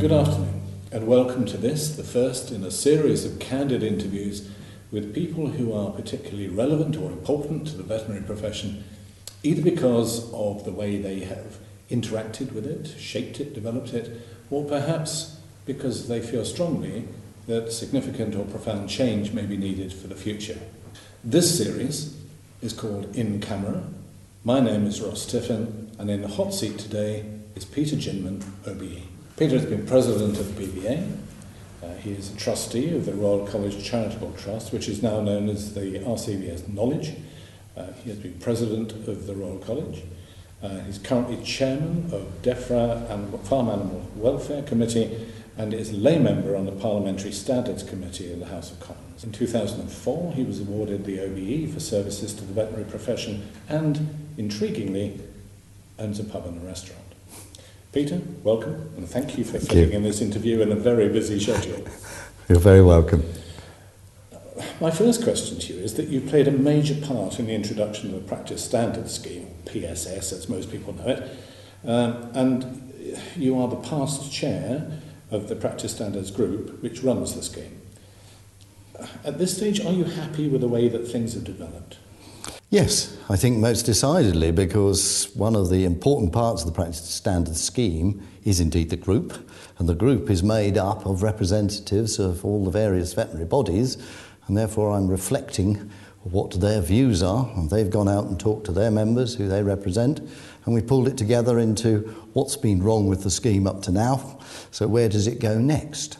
Good afternoon, and welcome to this, the first in a series of candid interviews with people who are particularly relevant or important to the veterinary profession, either because of the way they have interacted with it, shaped it, developed it, or perhaps because they feel strongly that significant or profound change may be needed for the future. This series is called In Camera. My name is Tiffin, and in the hot seat today is Peter Jinman, OBE. Peter has been president of the BVA. He is a trustee of the Royal College Charitable Trust, which is now known as the RCVS Knowledge. He has been president of the Royal College. He's currently chairman of DEFRA and Farm Animal Welfare Committee, and is a lay member on the Parliamentary Standards Committee in the House of Commons. In 2004, he was awarded the OBE for services to the veterinary profession and, intriguingly, owns a pub and a restaurant. Peter, welcome, and thank you for fitting in this interview in a very busy schedule. You're very welcome. My first question to you is that you played a major part in the introduction of the Practice Standards Scheme, PSS, as most people know it, and you are the past chair of the Practice Standards Group, which runs the scheme. At this stage, are you happy with the way that things have developed? Yes, I think most decidedly, because one of the important parts of the Practice Standards Scheme is indeed the group, and the group is made up of representatives of all the various veterinary bodies, and therefore I'm reflecting what their views are, and they've gone out and talked to their members who they represent, and we pulled it together into what's been wrong with the scheme up to now, so where does it go next?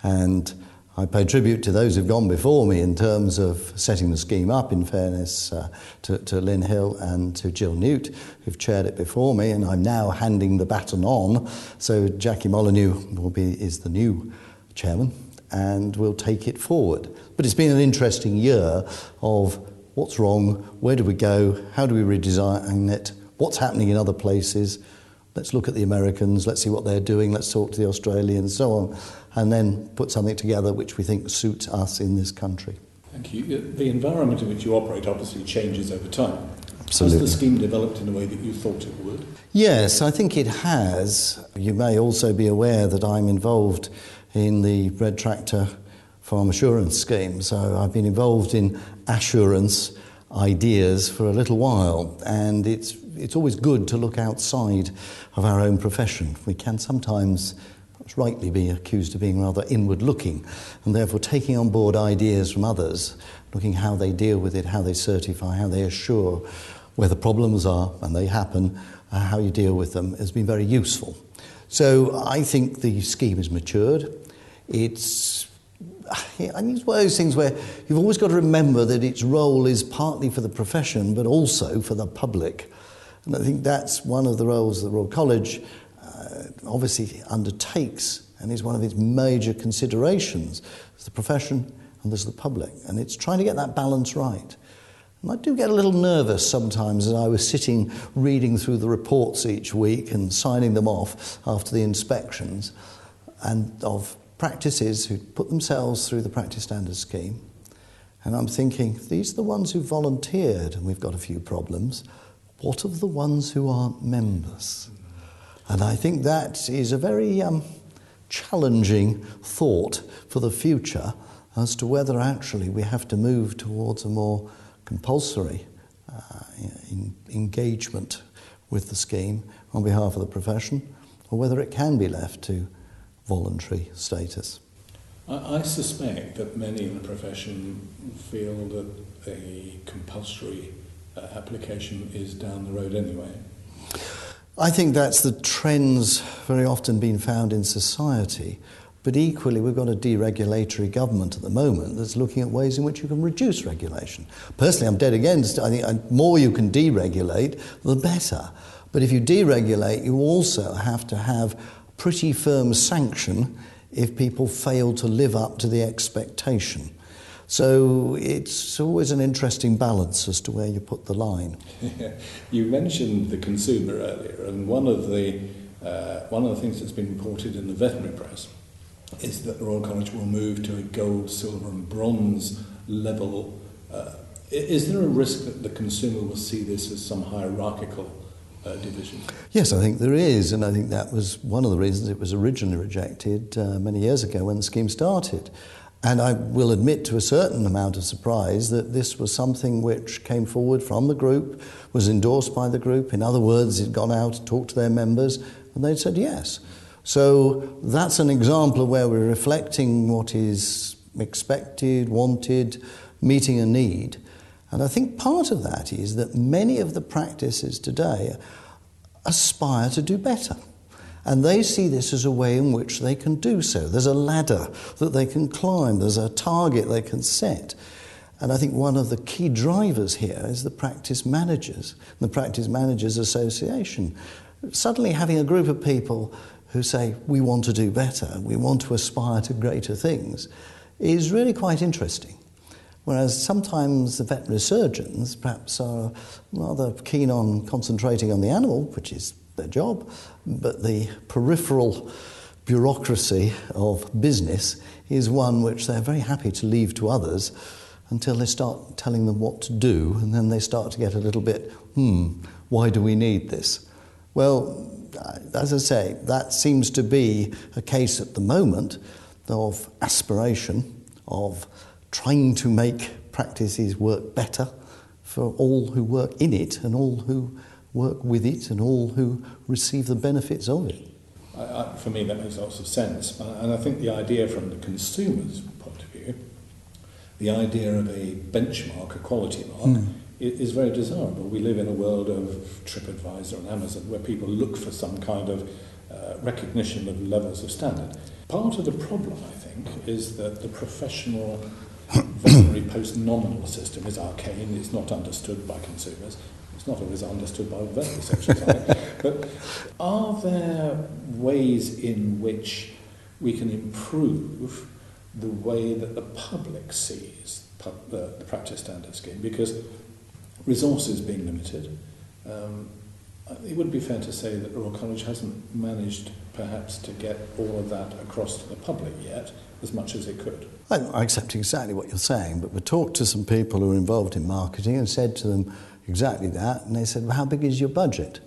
And I pay tribute to those who've gone before me in terms of setting the scheme up, in fairness to Lynn Hill and to Jill Newt, who've chaired it before me, and I'm now handing the baton on. So Jackie Molyneux is the new chairman, and will take it forward. But it's been an interesting year of what's wrong, where do we go, how do we redesign it, what's happening in other places. Let's look at the Americans, let's see what they're doing, let's talk to the Australians, so on, and then put something together which we think suits us in this country. Thank you. The environment in which you operate obviously changes over time. Absolutely. Has the scheme developed in the way that you thought it would? Yes, I think it has. You may also be aware that I'm involved in the Red Tractor Farm Assurance Scheme, so I've been involved in assurance ideas for a little while, and it's always good to look outside of our own profession. We can sometimes, perhaps rightly, be accused of being rather inward-looking, and therefore taking on board ideas from others, looking how they deal with it, how they certify, how they assure where the problems are, and they happen, how you deal with them, has been very useful. So I think the scheme has matured. It's one of those things where you've always got to remember that its role is partly for the profession, but also for the public. And I think that's one of the roles that the Royal College obviously undertakes, and is one of its major considerations. There's the profession and there's the public, and it's trying to get that balance right. And I do get a little nervous sometimes as I was sitting reading through the reports each week and signing them off after the inspections, and of practices who put themselves through the Practice Standards Scheme. And I'm thinking, these are the ones who volunteered, and we've got a few problems. What of the ones who aren't members? And I think that is a very challenging thought for the future as to whether actually we have to move towards a more compulsory engagement with the scheme on behalf of the profession, or whether it can be left to voluntary status. I suspect that many in the profession feel that a compulsory application is down the road anyway. I think that's the trends very often being found in society, but equally we've got a deregulatory government at the moment that's looking at ways in which you can reduce regulation. Personally, I'm dead against. I think the more you can deregulate, the better. But if you deregulate, you also have to have pretty firm sanction if people fail to live up to the expectation. So it's always an interesting balance as to where you put the line. You mentioned the consumer earlier, and one of the things that's been reported in the veterinary press is that the Royal College will move to a gold, silver and bronze level. Is there a risk that the consumer will see this as some hierarchical division? Yes, I think there is, and I think that was one of the reasons it was originally rejected many years ago when the scheme started. And I will admit to a certain amount of surprise that this was something which came forward from the group, was endorsed by the group. In other words, it had gone out, talked to their members, and they'd said yes. So that's an example of where we're reflecting what is expected, wanted, meeting a need. And I think part of that is that many of the practices today aspire to do better. And they see this as a way in which they can do so. There's a ladder that they can climb. There's a target they can set. And I think one of the key drivers here is the practice managers, the Practice Managers Association. Suddenly having a group of people who say, we want to do better, we want to aspire to greater things, is really quite interesting. Whereas sometimes the veterinary surgeons perhaps are rather keen on concentrating on the animal, which is their job, but the peripheral bureaucracy of business is one which they're very happy to leave to others until they start telling them what to do, and then they start to get a little bit, why do we need this? Well, as I say, that seems to be a case at the moment of aspiration, of trying to make practices work better for all who work in it and all who work with it and all who receive the benefits of it. For me, that makes lots of sense. And I think the idea from the consumer's point of view, the idea of a benchmark, a quality mark, is very desirable. We live in a world of TripAdvisor and Amazon where people look for some kind of recognition of levels of standard. Part of the problem, I think, is that the professional veterinary post-nominal system is arcane, it's not understood by consumers, it's not always understood by veterinary sections either. But are there ways in which we can improve the way that the public sees the practice standard scheme? Because resources being limited, it would be fair to say that Royal College hasn't managed perhaps to get all of that across to the public yet as much as it could. I accept exactly what you're saying, but we talked to some people who are involved in marketing and said to them exactly that, and they said, well, how big is your budget?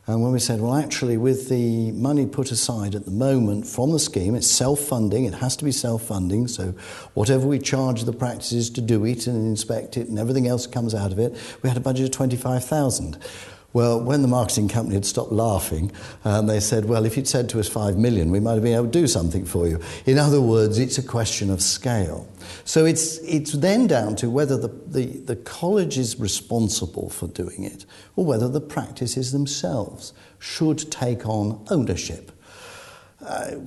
And when we said, well, actually, with the money put aside at the moment from the scheme, it's self-funding, it has to be self-funding, so whatever we charge the practices to do it and inspect it and everything else comes out of it, we had a budget of 25,000. Well, when the marketing company had stopped laughing, they said, well, if you'd said to us 5 million, we might have been able to do something for you. In other words, it's a question of scale. So it's then down to whether the college is responsible for doing it or whether the practices themselves should take on ownership.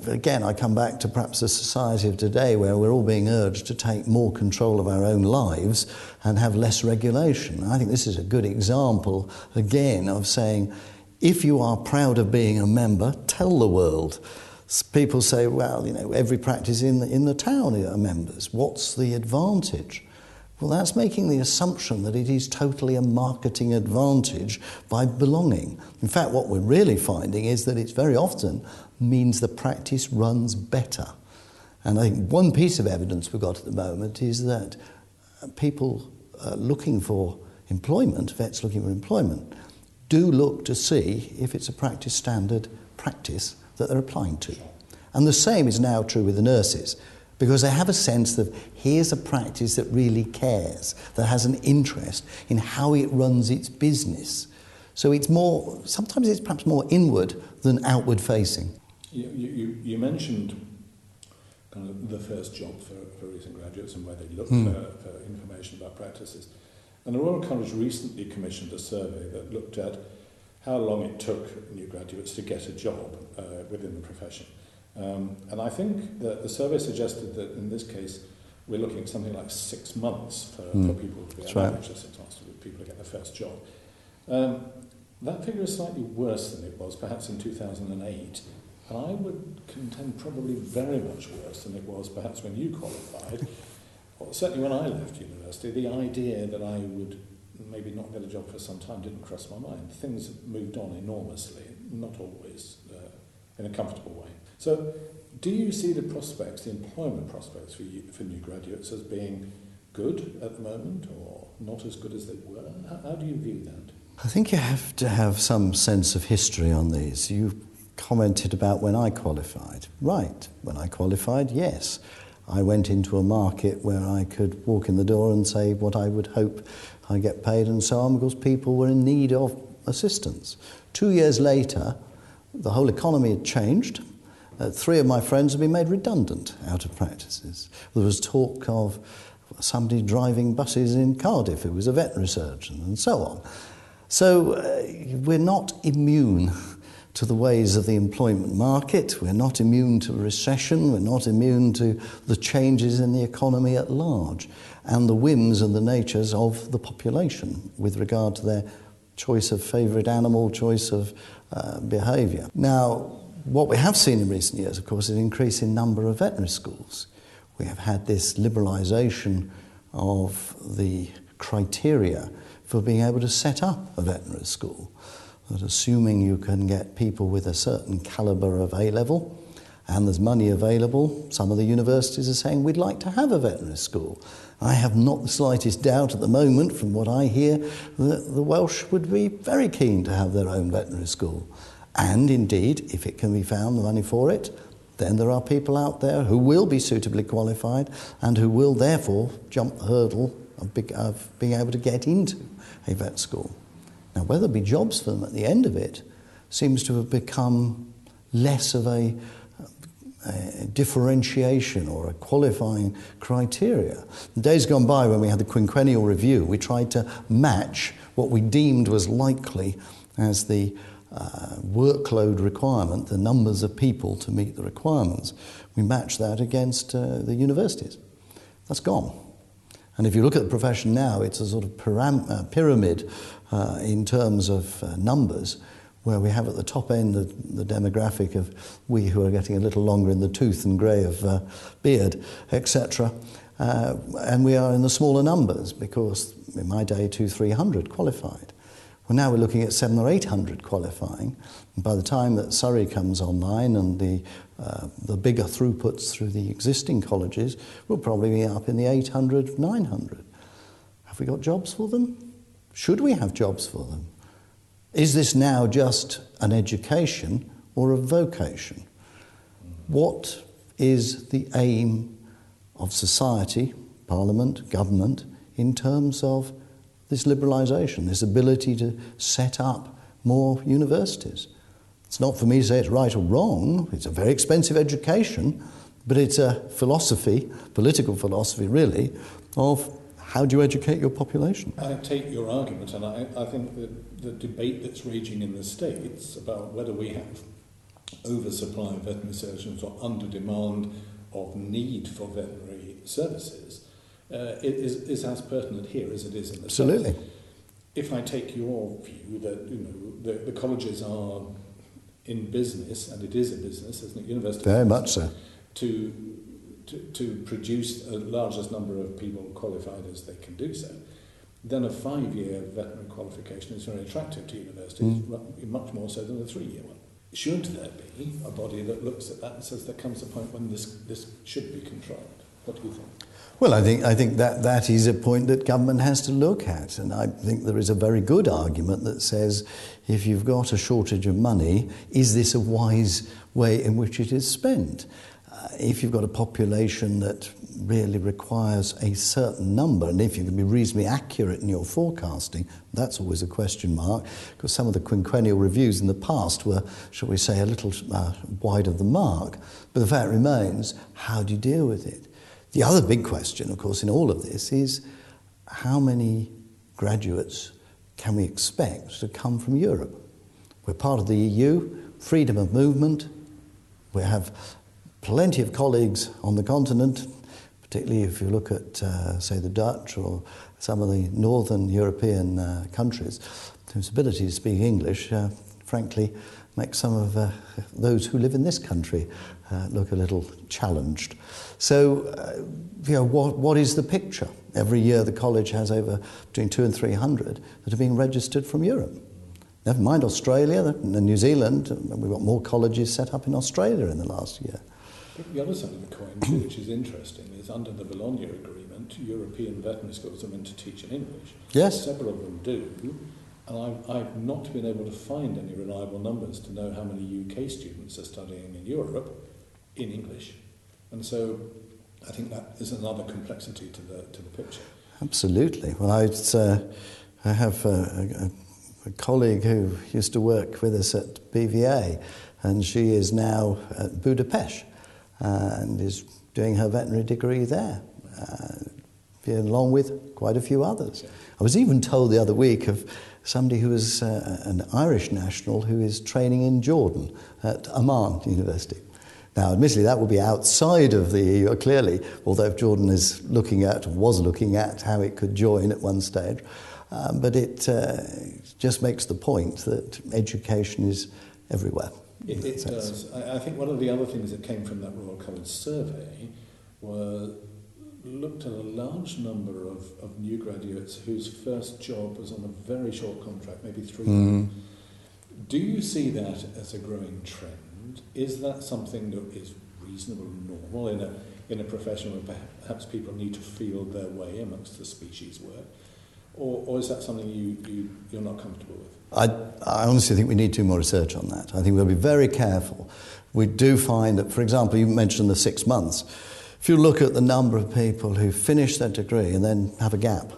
Again, I come back to perhaps the society of today where we're all being urged to take more control of our own lives and have less regulation. I think this is a good example, again, of saying, if you are proud of being a member, tell the world. People say, well, every practice in the town are members. What's the advantage? Well, that's making the assumption that it is totally a marketing advantage by belonging. In fact, what we're really finding is that it's very often means the practice runs better. And I think one piece of evidence we've got at the moment is that people looking for employment, vets looking for employment, do look to see if it's a practice standard practice that they're applying to. And the same is now true with the nurses, because they have a sense that here's a practice that really cares, that has an interest in how it runs its business. So it's more, sometimes it's perhaps more inward than outward facing. You mentioned kind of the first job for recent graduates and where they look for information about practices. And the Royal College recently commissioned a survey that looked at how long it took new graduates to get a job within the profession. And I think that the survey suggested that in this case we're looking at something like 6 months for people to be an average of 6 months for people to get their first job. That figure is slightly worse than it was perhaps in 2008, and I would contend probably very much worse than it was perhaps when you qualified. Well, certainly when I left university, the idea that I would maybe not get a job for some time didn't cross my mind. Things have moved on enormously, not always in a comfortable way. So do you see the prospects, the employment prospects for new graduates as being good at the moment or not as good as they were? How do you view that? I think you have to have some sense of history on these. You commented about when I qualified. Right, when I qualified, yes. I went into a market where I could walk in the door and say what I would hope I get paid and so on, because people were in need of assistance. 2 years later, the whole economy had changed. 3 of my friends had been made redundant out of practices. There was talk of somebody driving buses in Cardiff who was a veterinary surgeon and so on. So we're not immune to the ways of the employment market, we're not immune to recession, we're not immune to the changes in the economy at large and the whims and the natures of the population with regard to their choice of favourite animal, choice of behaviour. Now, what we have seen in recent years, of course, is an increase in number of veterinary schools. We have had this liberalisation of the criteria for being able to set up a veterinary school. That assuming you can get people with a certain calibre of A-level and there's money available, some of the universities are saying we'd like to have a veterinary school. I have not the slightest doubt at the moment, from what I hear, that the Welsh would be very keen to have their own veterinary school. And indeed, if it can be found, the money for it, then there are people out there who will be suitably qualified and who will therefore jump the hurdle of being able to get into a vet school. Now, whether there be jobs for them at the end of it seems to have become less of a differentiation or a qualifying criteria. The days gone by when we had the quinquennial review, we tried to match what we deemed was likely as the workload requirement, the numbers of people to meet the requirements. We matched that against the universities. That's gone. And if you look at the profession now, it's a sort of pyramid in terms of numbers, where we have at the top end the demographic of we who are getting a little longer in the tooth and grey of beard, etc. And we are in the smaller numbers, because in my day 200-300 qualified. Well, now we're looking at 700 or 800 qualifying. And by the time that Surrey comes online and the bigger throughputs through the existing colleges, we'll probably be up in the 800, 900. Have we got jobs for them? Should we have jobs for them? Is this now just an education or a vocation? What is the aim of society, Parliament, government, in terms of this liberalisation, this ability to set up more universities? It's not for me to say it's right or wrong. It's a very expensive education, but it's a philosophy, political philosophy really, of how do you educate your population? I take your argument, and I think that the debate that's raging in the States about whether we have oversupply of veterinary surgeons or under demand of need for veterinary services is as pertinent here as it is in the Absolutely. States. If I take your view that the colleges are in business, and it is a business, isn't it? University very much so. To produce the largest number of people qualified as they can do so, then a 5-year veterinary qualification is very attractive to universities, much more so than a 3-year one. Should there be a body that looks at that and says there comes a point when this should be controlled? What do you think? Well, I think that is a point that government has to look at, and I think there is a very good argument that says if you've got a shortage of money, is this a wise way in which it is spent? If you've got a population that really requires a certain number, and if you can be reasonably accurate in your forecasting, that's always a question mark, because some of the quinquennial reviews in the past were, shall we say, a little wide of the mark. But the fact remains, how do you deal with it? The other big question, of course, in all of this is how many graduates can we expect to come from Europe? We're part of the EU, freedom of movement. We have plenty of colleagues on the continent, particularly if you look at, say, the Dutch or some of the northern European countries, whose ability to speak English, frankly, makes some of those who live in this country look a little challenged. So, what is the picture? Every year the college has over between 200 and 300 that are being registered from Europe. Never mind Australia and New Zealand. We've got more colleges set up in Australia in the last year. The other side of the coin, too, which is interesting, is under the Bologna Agreement, European veterinary schools are meant to teach in English. Yes. Several of them do, And I've not been able to find any reliable numbers to know how many UK students are studying in Europe in English. And so I think that is another complexity to the picture. Absolutely. Well, I have a colleague who used to work with us at BVA, and she is now at Budapest and is doing her veterinary degree there, along with quite a few others. Yeah. I was even told the other week of somebody who is an Irish national who is training in Jordan at Amman University. Now, admittedly, that will be outside of the EU, clearly, although Jordan was looking at how it could join at one stage. But it just makes the point that education is everywhere. It does. I think one of the other things that came from that Royal College survey looked at a large number of new graduates whose first job was on a very short contract, maybe 3 months. Do you see that as a growing trend? Is that something that is reasonable and normal in a profession where perhaps people need to feel their way amongst the species work? Or is that something you're not comfortable with? I honestly think we need to do more research on that. I think we'll be very careful. We do find that, for example, you mentioned the 6 months. If you look at the number of people who finish their degree and then have a gap,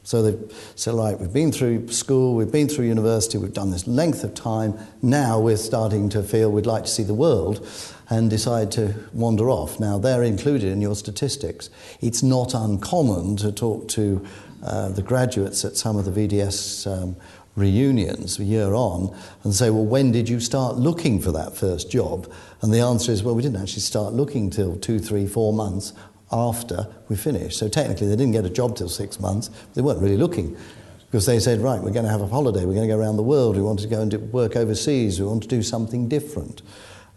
so they say, right, we've been through school, we've been through university, we've done this length of time, now we're starting to feel we'd like to see the world and decide to wander off. Now, they're included in your statistics. It's not uncommon to talk to the graduates at some of the VDS reunions a year on and say, well, when did you start looking for that first job? And the answer is, well, we didn't actually start looking till 2, 3, 4 months after we finished. So technically they didn't get a job till 6 months. They weren't really looking because they said, right, we're going to have a holiday, we're going to go around the world, we want to go and work overseas, we want to do something different.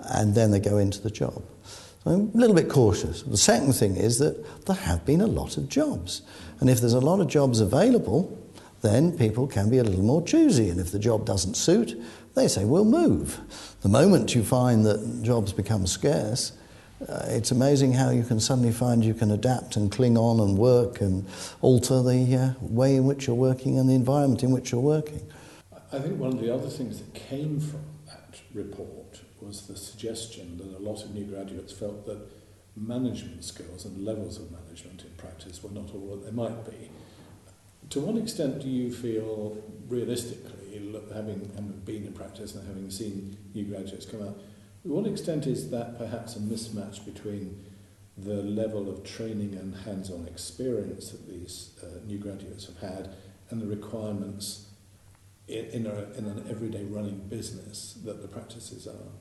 And then they go into the job. So I'm a little bit cautious. The second thing is that there have been a lot of jobs. And if there's a lot of jobs available, then people can be a little more choosy. And if the job doesn't suit, they say, we'll move. The moment you find that jobs become scarce, it's amazing how you can suddenly find you can adapt and cling on and work and alter the way in which you're working and the environment in which you're working. I think one of the other things that came from that report was the suggestion that a lot of new graduates felt that management skills and levels of management in practice were not all that they might be. To what extent do you feel, realistically, having been in practice and having seen new graduates come out, to what extent is that perhaps a mismatch between the level of training and hands-on experience that these new graduates have had and the requirements in an everyday running business that the practices are?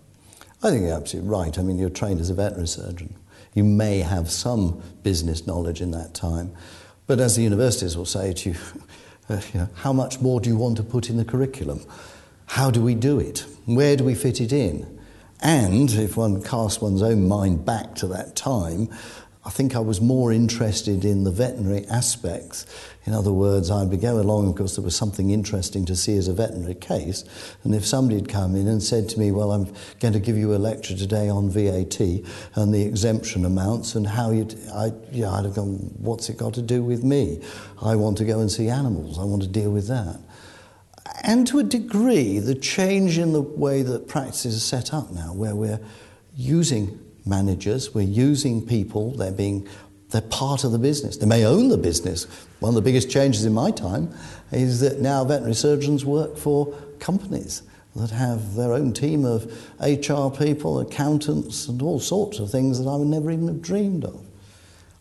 I think you're absolutely right. I mean, you're trained as a veterinary surgeon. You may have some business knowledge in that time, but as the universities will say to you, how much more do you want to put in the curriculum? How do we do it? Where do we fit it in? And if one casts one's own mind back to that time, I think I was more interested in the veterinary aspects. In other words, I'd be going along because there was something interesting to see as a veterinary case. And if somebody had come in and said to me, well, I'm going to give you a lecture today on VAT and the exemption amounts and how I'd have gone, what's it got to do with me? I want to go and see animals. I want to deal with that. And to a degree, the change in the way that practice is set up now, where we're using managers, we're using people, they're part of the business. They may own the business. One of the biggest changes in my time is that now veterinary surgeons work for companies that have their own team of HR people, accountants, and all sorts of things that I would never even have dreamed of.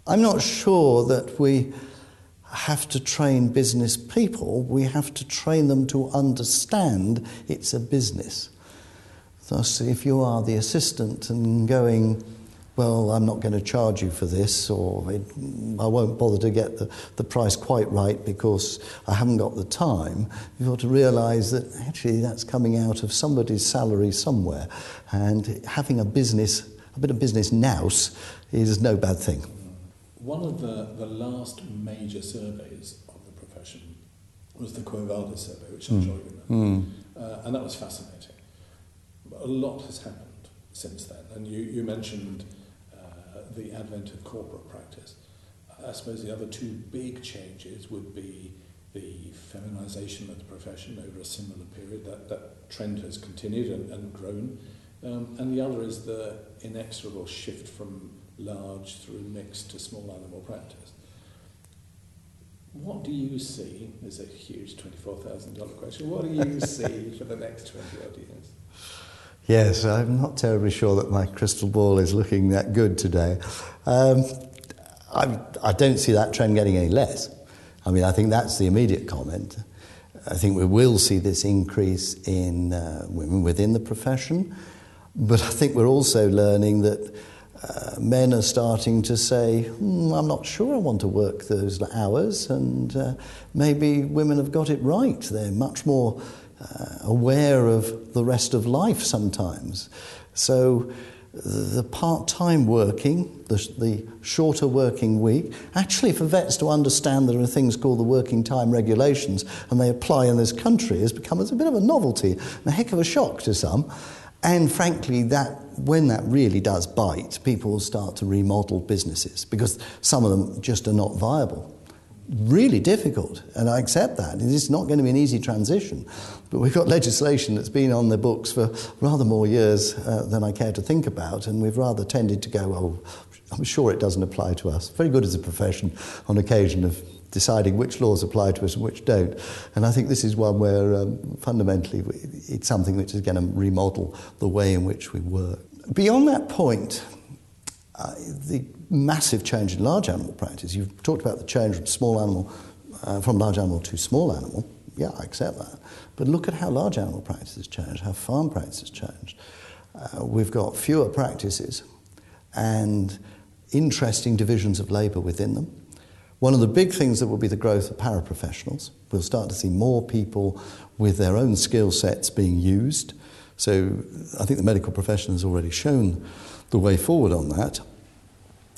I'm not sure that we have to train business people. We have to train them to understand it's a business. Thus, if you are the assistant and going, well, I'm not going to charge you for this, or I won't bother to get the price quite right because I haven't got the time, you've got to realise that actually that's coming out of somebody's salary somewhere. And having a bit of business nous is no bad thing. One of the last major surveys of the profession was the Quo Vadis survey, which I'm sure you know. And that was fascinating. But a lot has happened since then. And you mentioned the advent of corporate practice. I suppose the other two big changes would be the feminisation of the profession over a similar period. That trend has continued and grown. And the other is the inexorable shift from large through mixed to small animal practice. What do you see? There's a huge $24,000 question. What do you see for the next 20 odd years? Yes, I'm not terribly sure that my crystal ball is looking that good today. I don't see that trend getting any less. I mean, I think that's the immediate comment. I think we will see this increase in women within the profession, but I think we're also learning that men are starting to say, I'm not sure I want to work those hours, and maybe women have got it right. They're much more aware of the rest of life sometimes. So the part-time working, the shorter working week, actually for vets to understand there are things called the working time regulations and they apply in this country has become a bit of a novelty and a heck of a shock to some. And frankly, when that really does bite, people will start to remodel businesses because some of them just are not viable. Really difficult, and I accept that. It's not going to be an easy transition, but we've got legislation that's been on the books for rather more years than I care to think about, and we've rather tended to go, oh, I'm sure it doesn't apply to us. Very good as a profession on occasion of deciding which laws apply to us and which don't, and I think this is one where fundamentally it's something which is going to remodel the way in which we work. Beyond that point, the massive change in large animal practice. You've talked about the change from large animal to small animal. Yeah, I accept that. But look at how large animal practice has changed, how farm practice has changed. We've got fewer practices and interesting divisions of labour within them. One of the big things that will be the growth of paraprofessionals. We'll start to see more people with their own skill sets being used. So I think the medical profession has already shown the way forward on that.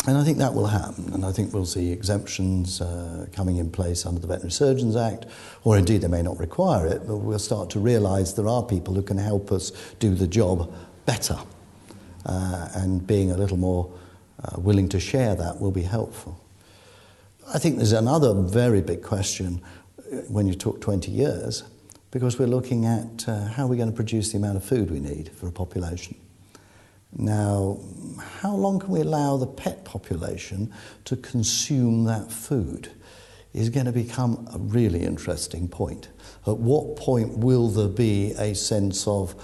And I think that will happen, and I think we'll see exemptions coming in place under the Veterinary Surgeons Act, or indeed they may not require it, but we'll start to realise there are people who can help us do the job better, and being a little more willing to share that will be helpful. I think there's another very big question when you talk 20 years, because we're looking at how we're going to produce the amount of food we need for a population. Now, how long can we allow the pet population to consume that food is going to become a really interesting point. At what point will there be a sense of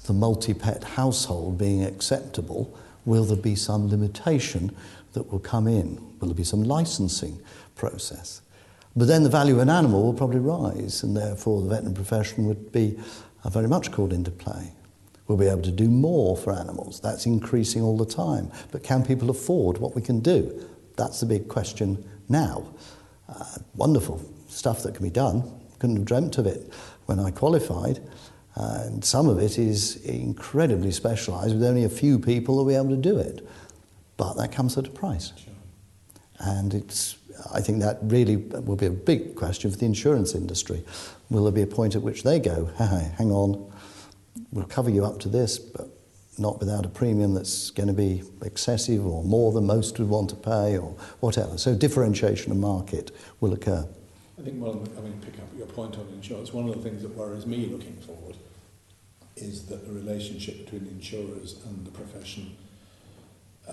the multi-pet household being acceptable? Will there be some limitation that will come in? Will there be some licensing process? But then the value of an animal will probably rise, and therefore the veterinary profession would be very much called into play. We'll be able to do more for animals. That's increasing all the time. But can people afford what we can do? That's the big question now. Wonderful stuff that can be done. Couldn't have dreamt of it when I qualified. And some of it is incredibly specialised with only a few people who will be able to do it. But that comes at a price. Sure. And I think that really will be a big question for the insurance industry. Will there be a point at which they go, hey, hang on, we'll cover you up to this, but not without a premium that's going to be excessive or more than most would want to pay or whatever. So differentiation of market will occur. I think pick up your point on insurance, one of the things that worries me looking forward is that the relationship between insurers and the profession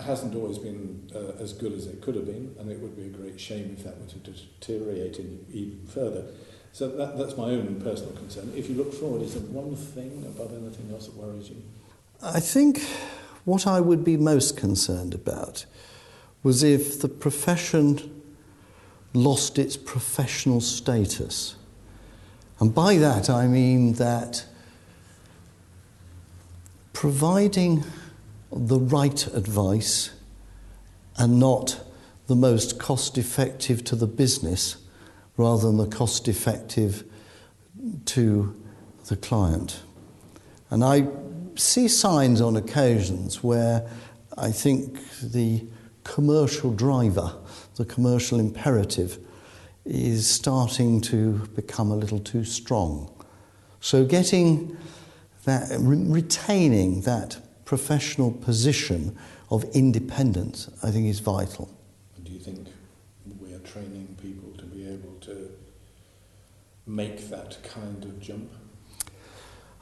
hasn't always been as good as it could have been, and it would be a great shame if that were to deteriorate even further. So that's my own personal concern. If you look forward, is there one thing above anything else that worries you? I think what I would be most concerned about was if the profession lost its professional status. And by that I mean that providing the right advice and not the most cost-effective to the business rather than the cost-effective to the client. And I see signs on occasions where I think the commercial driver, the commercial imperative, is starting to become a little too strong. So getting that, retaining that professional position of independence, I think is vital. Do you think we are training people to be able to make that kind of jump?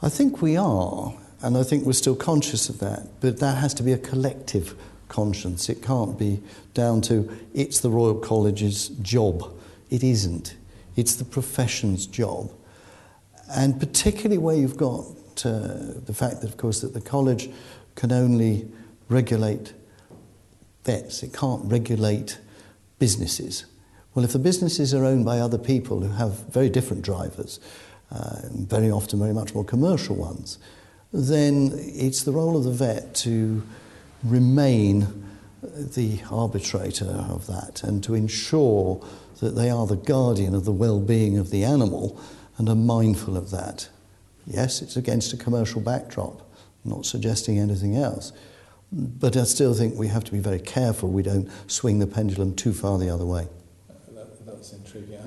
I think we are, and I think we're still conscious of that, but that has to be a collective conscience. It can't be down to, it's the Royal College's job. It isn't. It's the profession's job. And particularly where you've got the fact that, of course, that the college can only regulate vets. It can't regulate businesses. Well, if the businesses are owned by other people who have very different drivers, very often very much more commercial ones, then it's the role of the vet to remain the arbitrator of that and to ensure that they are the guardian of the well-being of the animal and are mindful of that. Yes, it's against a commercial backdrop, I'm not suggesting anything else, but I still think we have to be very careful we don't swing the pendulum too far the other way. That's intriguing.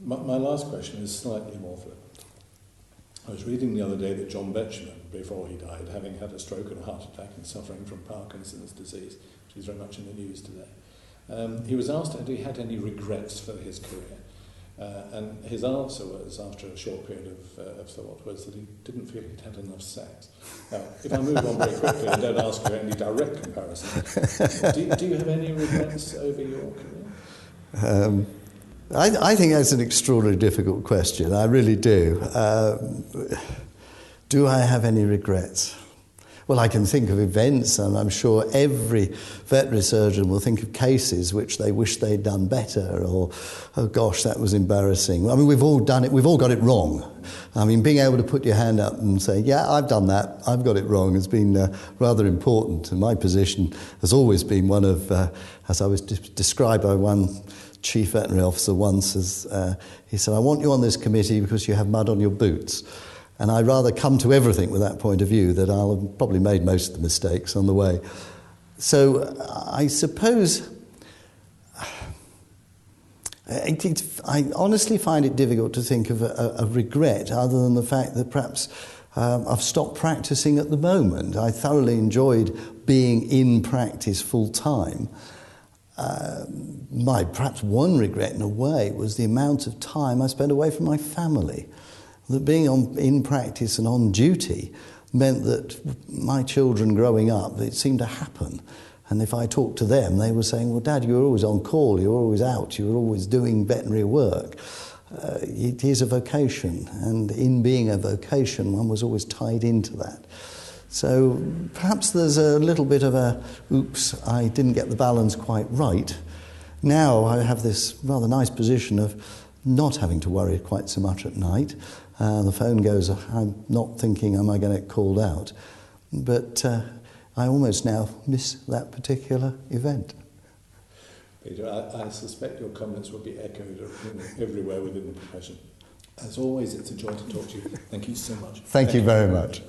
My last question is slightly more flip. I was reading the other day that John Betjeman, before he died, having had a stroke and a heart attack and suffering from Parkinson's disease, which is very much in the news today, he was asked if he had any regrets for his career. And his answer was, after a short period of thought, was that he didn't feel he'd had enough sex. Now, if I move on very quickly and don't ask you any direct comparison, do you have any regrets over your career? I think that's an extraordinarily difficult question. I really do. Do I have any regrets? Well, I can think of events, and I'm sure every veterinary surgeon will think of cases which they wish they'd done better, or, oh gosh, that was embarrassing. I mean, we've all done it, we've all got it wrong. I mean, being able to put your hand up and say, yeah, I've done that, I've got it wrong, has been rather important. And my position has always been one of, as I was described by one chief veterinary officer once, as he said, I want you on this committee because you have mud on your boots. And I'd rather come to everything with that point of view, that I'll have probably made most of the mistakes on the way. So I suppose I honestly find it difficult to think of a regret other than the fact that perhaps I've stopped practicing at the moment. I thoroughly enjoyed being in practice full time. My perhaps one regret in a way was the amount of time I spent away from my family. That being in practice and on duty meant that my children growing up, it seemed to happen. And if I talked to them, they were saying, well, Dad, you were always on call, you were always out, you were always doing veterinary work. It is a vocation, and in being a vocation, one was always tied into that. So perhaps there's a little bit of a, oops, I didn't get the balance quite right. Now I have this rather nice position of not having to worry quite so much at night. The phone goes, I'm not thinking, am I going to get called out? But I almost now miss that particular event. Peter, I suspect your comments will be echoed everywhere within the profession. As always, it's a joy to talk to you. Thank you so much. Thank you very much.